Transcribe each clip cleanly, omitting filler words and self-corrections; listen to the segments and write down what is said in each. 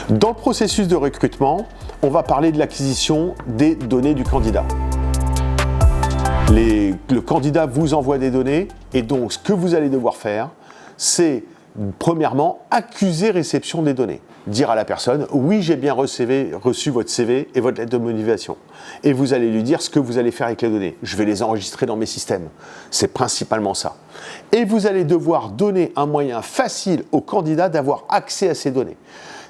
Dans le processus de recrutement, on va parler de l'acquisition des données du candidat. Le candidat vous envoie des données et donc ce que vous allez devoir faire, c'est premièrement accuser réception des données. Dire à la personne « oui, j'ai bien reçu votre CV et votre lettre de motivation ». Et vous allez lui dire ce que vous allez faire avec les données. Je vais les enregistrer dans mes systèmes. C'est principalement ça. Et vous allez devoir donner un moyen facile au candidat d'avoir accès à ces données.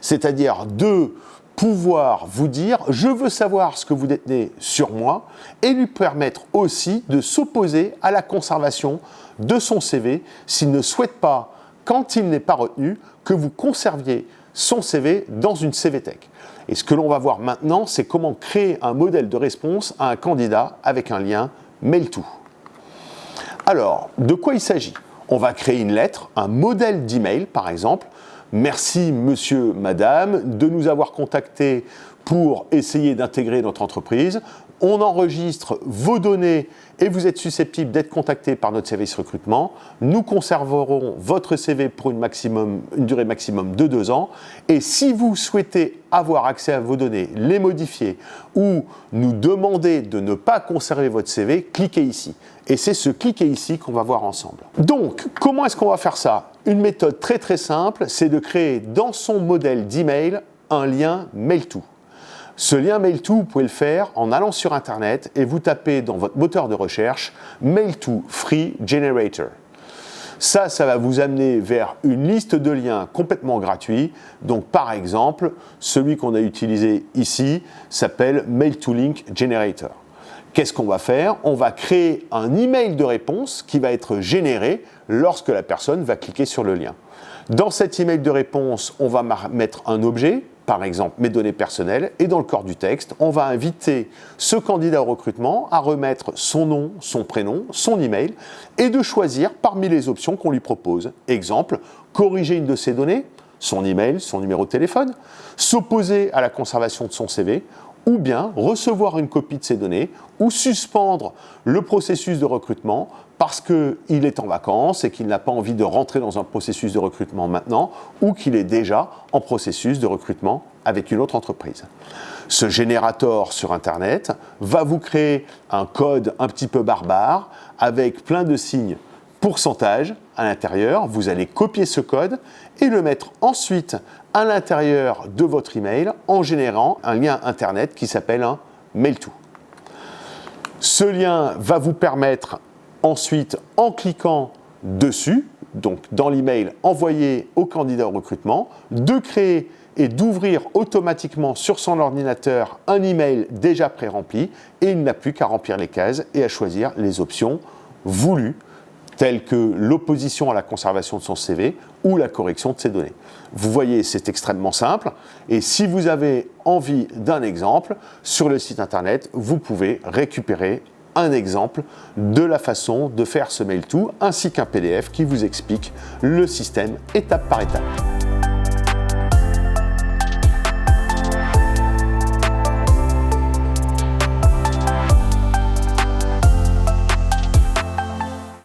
C'est-à-dire de pouvoir vous dire « je veux savoir ce que vous détenez sur moi » et lui permettre aussi de s'opposer à la conservation de son CV s'il ne souhaite pas, quand il n'est pas retenu, que vous conserviez son CV dans une CVTech. Et ce que l'on va voir maintenant, c'est comment créer un modèle de réponse à un candidat avec un lien MailTo. Alors, de quoi il s'agit? On va créer une lettre, un modèle d'email par exemple. Merci monsieur, madame, de nous avoir contactés pour essayer d'intégrer notre entreprise. On enregistre vos données et vous êtes susceptible d'être contacté par notre service recrutement. Nous conserverons votre CV pour une durée maximum de 2 ans. Et si vous souhaitez avoir accès à vos données, les modifier ou nous demander de ne pas conserver votre CV, cliquez ici. Et c'est ce cliquer ici qu'on va voir ensemble. Donc, comment est-ce qu'on va faire ça? Une méthode très très simple, c'est de créer dans son modèle d'email un lien MailTo. Ce lien MailTo, vous pouvez le faire en allant sur Internet et vous tapez dans votre moteur de recherche MailTo Free Generator. Ça va vous amener vers une liste de liens complètement gratuits. Donc par exemple, celui qu'on a utilisé ici s'appelle MailTo Link Generator. Qu'est-ce qu'on va faire? On va créer un email de réponse qui va être généré lorsque la personne va cliquer sur le lien. Dans cet email de réponse, on va mettre un objet, par exemple mes données personnelles, et dans le corps du texte, on va inviter ce candidat au recrutement à remettre son nom, son prénom, son email, et de choisir parmi les options qu'on lui propose. Exemple, corriger une de ses données, son email, son numéro de téléphone, s'opposer à la conservation de son CV, ou bien recevoir une copie de ses données, ou suspendre le processus de recrutement parce qu'il est en vacances et qu'il n'a pas envie de rentrer dans un processus de recrutement maintenant, ou qu'il est déjà en processus de recrutement avec une autre entreprise. Ce générateur sur Internet va vous créer un code un petit peu barbare avec plein de signes pourcentage à l'intérieur. Vous allez copier ce code et le mettre ensuite à l'intérieur de votre email en générant un lien Internet qui s'appelle un MailTo. Ce lien va vous permettre ensuite, en cliquant dessus, donc dans l'email envoyé au candidat au recrutement, de créer et d'ouvrir automatiquement sur son ordinateur un email déjà pré-rempli et il n'a plus qu'à remplir les cases et à choisir les options voulues telles que l'opposition à la conservation de son CV ou la correction de ses données. Vous voyez, c'est extrêmement simple et si vous avez envie d'un exemple, sur le site internet, vous pouvez récupérer un exemple de la façon de faire ce MailTo ainsi qu'un PDF qui vous explique le système étape par étape.